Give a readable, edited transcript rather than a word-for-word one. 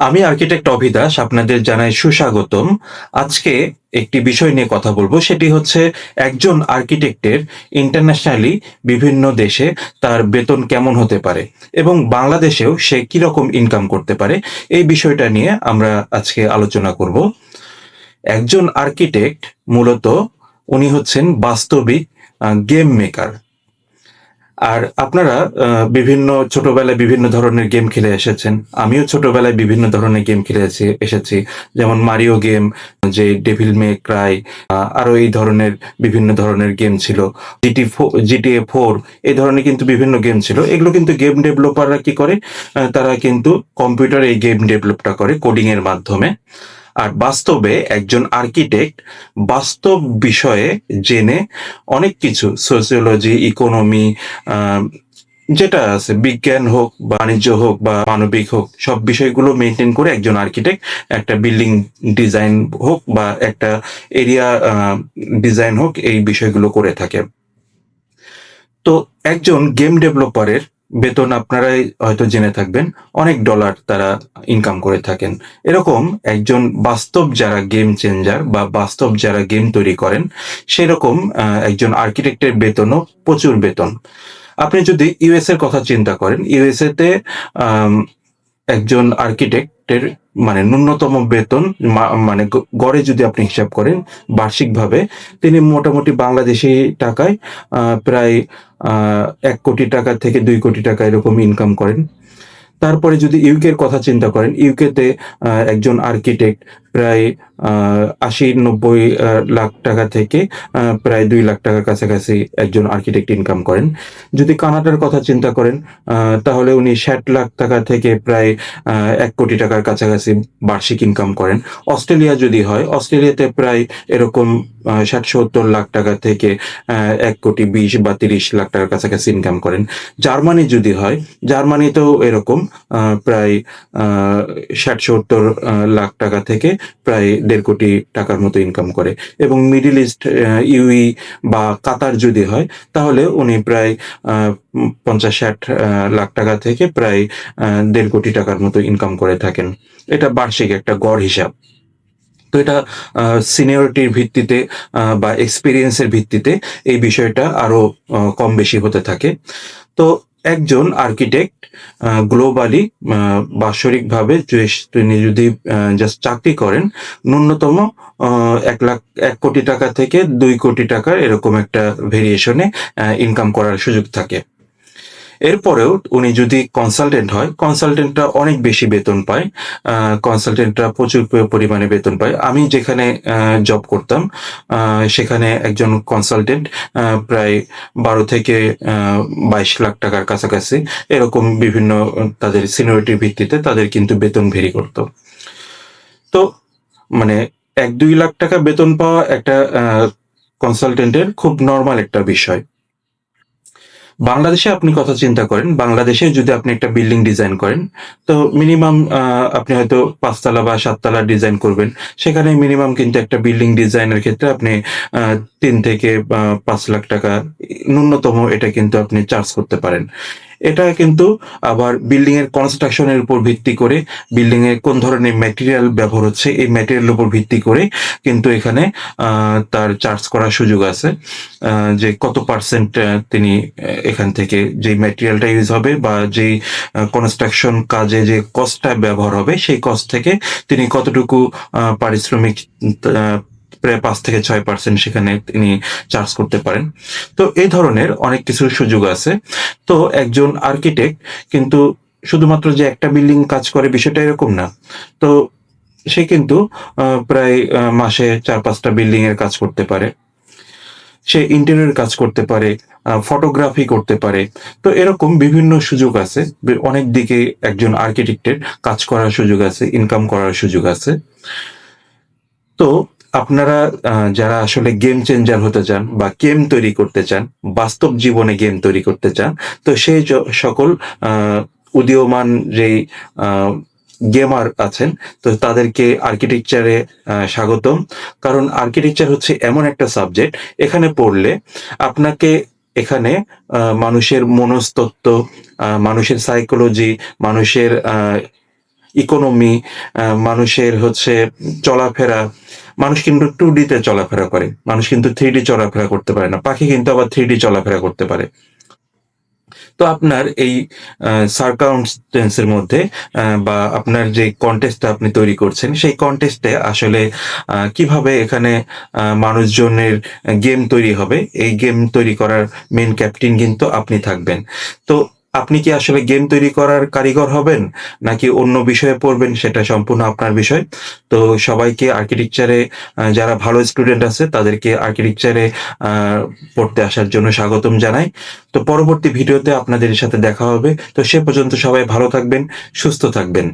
আমি আর্কিটেক্ট অভিদাস আপনাদের জানাই সুস্বাগতম। আজকে একটি বিষয় নিয়ে কথা বলবো, সেটি হচ্ছে একজন আর্কিটেক্টের ইন্টারন্যাশনালি বিভিন্ন দেশে তার বেতন কেমন হতে পারে এবং বাংলাদেশেও সে কিরকম ইনকাম করতে পারে। এই বিষয়টা নিয়ে আমরা আজকে আলোচনা করব। একজন আর্কিটেক্ট মূলত উনি হচ্ছেন বাস্তবিক গেম মেকার। আর আপনারা বিভিন্ন ছোটবেলায় বিভিন্ন ধরনের গেম খেলে এসেছেন। আমিও ছোটবেলায় বিভিন্ন ধরনের গেম খেলে এসেছি। যেমন মারিও গেম, যে ডেভিল মে ক্রাই, আরো এই ধরনের বিভিন্ন ধরনের গেম ছিল। জিটিএ 4 এই ধরনের কিন্তু বিভিন্ন গেম ছিল। এগুলো কিন্তু গেম ডেভেলপাররা কি করে, তারা কিন্তু কম্পিউটারে এই গেম ডেভেলপটা করে কোডিং এর মাধ্যমে। আর বাস্তবে একজন আর্কিটেক্ট বাস্তব বিষয়ে জেনে অনেক কিছু সোসিওলজি, ইকোনমি, যেটা আছে, বিজ্ঞান হোক, বাণিজ্য হোক বা মানবিক হোক, সব বিষয়গুলো মেনটেন করে একজন আর্কিটেক্ট একটা বিল্ডিং ডিজাইন হোক বা একটা এরিয়া ডিজাইন হোক, এই বিষয়গুলো করে থাকে। তো একজন গেম ডেভেলপারের বেতন আপনারাই হয়তো জেনে থাকবেন, অনেক ডলার তারা ইনকাম করে থাকেন। এরকম একজন বাস্তব যারা গেম চেঞ্জার বা বাস্তব যারা গেম তৈরি করেন, সেরকম একজন আর্কিটেক্টের বেতনও প্রচুর বেতন। আপনি যদি ইউএস এর কথা চিন্তা করেন, ইউএসএ তে একজন আর্কিটেক্টের মানে ন্যূনতম বেতন মানে গড়ে যদি আপনি হিসাব করেন বার্ষিকভাবে, তিনি মোটামুটি বাংলাদেশি টাকায় প্রায় 1 কোটি টাকা থেকে 2 কোটি টাকা এরকম ইনকাম করেন। তারপরে যদি ইউকের কথা চিন্তা করেন, ইউকেতে একজন আর্কিটেক্ট প্রায় 80-90 লাখ টাকা থেকে প্রায় 2 লাখ টাকার কাছাকাছি একজন আর্কিটেক্ট ইনকাম করেন। যদি কানাডার কথা চিন্তা করেন, তাহলে উনি 60 লাখ টাকা থেকে প্রায় 1 কোটি টাকার কাছাকাছি বার্ষিক ইনকাম করেন। অস্ট্রেলিয়া যদি হয়, অস্ট্রেলিয়াতে প্রায় এরকম 60-70 লাখ টাকা থেকে 1 কোটি 20 বা 30 লাখ টাকার কাছাকাছি ইনকাম করেন। জার্মানি যদি হয়, জার্মানিতেও এরকম প্রায় 60-70 লাখ টাকা থেকে প্রায় 1.5 কোটি টাকার মতো ইনকাম করে। এবং মিডিল ইস্ট, ইউই বা কাতার যদি হয়, তাহলে উনি প্রায় 50-60 লাখ টাকা থেকে প্রায় 1.5 কোটি টাকার মতো ইনকাম করে থাকেন। এটা বার্ষিক একটা গড় হিসাব। তো এটা সিনিয়রিটির ভিত্তিতে বা এক্সপিরিয়েন্সের ভিত্তিতে এই বিষয়টা আরো কম বেশি হতে থাকে। তো একজন আর্কিটেক্ট গ্লোবালি বাৎসরিকভাবে তিনি যদি জাস্ট চাকরি করেন, ন্যূনতম 1 কোটি টাকা থেকে 2 কোটি টাকার এরকম একটা ভেরিয়েশনে ইনকাম করার সুযোগ থাকে। এরপরেও উনি যদি কনসালটেন্ট হয়, কনসালটেন্টরা অনেক বেশি বেতন পায়। কনসালটেন্টরা প্রচুর পরিমাণে বেতন পায়। আমি যেখানে জব করতাম, সেখানে একজন কনসালটেন্ট প্রায় 12 থেকে 22 লাখ টাকার কাছাকাছি এরকম বিভিন্ন তাদের সিনিয়রিটির ভিত্তিতে তাদের কিন্তু বেতন ভেরি করত। তো মানে 1-2 লাখ টাকা বেতন পাওয়া একটা কনসালটেন্টের খুব নর্মাল একটা বিষয়। বাংলাদেশে আপনি কথা চিন্তা করেন, বাংলাদেশে যদি আপনি একটা বিল্ডিং ডিজাইন করেন, তো মিনিমাম আপনি হয়তো 5 তলা বা 7 তলা ডিজাইন করবেন। সেখানে মিনিমাম কিন্তু একটা বিল্ডিং ডিজাইনের ক্ষেত্রে আপনি 3 থেকে 5 লাখ টাকা ন্যূনতম এটা কিন্তু আপনি চার্জ করতে পারেন। এটা কিন্তু আবার বিল্ডিং এর কনস্ট্রাকশনের উপর ভিত্তি করে, বিল্ডিং এ কোন ধরনের ম্যাটেরিয়াল ব্যবহার হচ্ছে এই ম্যাটেরিয়ালের উপর ভিত্তি করে কিন্তু এখানে তার চার্জ করার সুযোগ আছে। যে কত পার্সেন্ট তিনি এখান থেকে যে ম্যাটেরিয়ালটা ইউজ হবে বা যেই কনস্ট্রাকশন কাজে যে কস্টটা ব্যবহার হবে, সেই কস্ট থেকে তিনি কতটুকু পারিশ্রমিক প্রায় 5 থেকে 6% সেখানে তিনি চার্জ করতে পারেন। তো এই ধরনের অনেক কিছু সুযোগ আছে। তো একজন আর্কিটেক্ট কিন্তু শুধুমাত্র যে একটা বিল্ডিং কাজ করে বিষয়টা এরকম না। তো সে কিন্তু প্রায় মাসে 4-5টা বিল্ডিং এর কাজ করতে পারে। সে ইন্টেরিয়র কাজ করতে পারে, ফটোগ্রাফি করতে পারে। তো এরকম বিভিন্ন সুযোগ আছে। অনেক দিকে একজন আর্কিটেক্টের কাজ করার সুযোগ আছে, ইনকাম করার সুযোগ আছে। তো আপনারা যারা আসলে গেম চেঞ্জার হতে চান বা গেম তৈরি করতে চান, বাস্তব জীবনে গেম তৈরি করতে চান, তো সেই সকল উদীয়মান যেই গেমার আছেন, তো তাদেরকে আর্কিটেকচারে স্বাগতম। কারণ আর্কিটেকচার হচ্ছে এমন একটা সাবজেক্ট, এখানে পড়লে আপনাকে এখানে মানুষের মনস্তত্ত্ব, মানুষের সাইকোলজি, মানুষের ইকোনমি, মানুষের হচ্ছে চলাফেরা। মানুষ কিন্তু 2D তে চলাফেরা করে। মানুষ কিন্তু 3D চলাফেরা করতে পারে না। পাখি কিন্তু আবার 3D চলাফেরা করতে পারে। তো আপনার এই সারকামস্ট্যান্স এর মধ্যে বা আপনার যে কনটেস্টটা আপনি তৈরি করছেন, সেই কনটেস্টে আসলে কিভাবে এখানে মানুষজনের গেম তৈরি হবে, এই গেম তৈরি করার মেইন ক্যাপ্টেন কিন্তু আপনি থাকবেন। তো আপনি কি আসলে গেম তৈরি করার কারিগর হবেন? নাকি অন্য বিষয়ে পড়বেন সেটা সম্পূর্ণ আপনার বিষয়। তো সবাইকে আর্কিটেকচারে যারা ভালো স্টুডেন্ট আছে তাদেরকে আর্কিটেকচারে আ পড়তে আসার জন্য স্বাগতম জানাই। তো পরবর্তী ভিডিওতে আপনাদের সাথে দেখা হবে। তো সে পর্যন্ত সবাই ভালো থাকবেন, সুস্থ থাকবেন।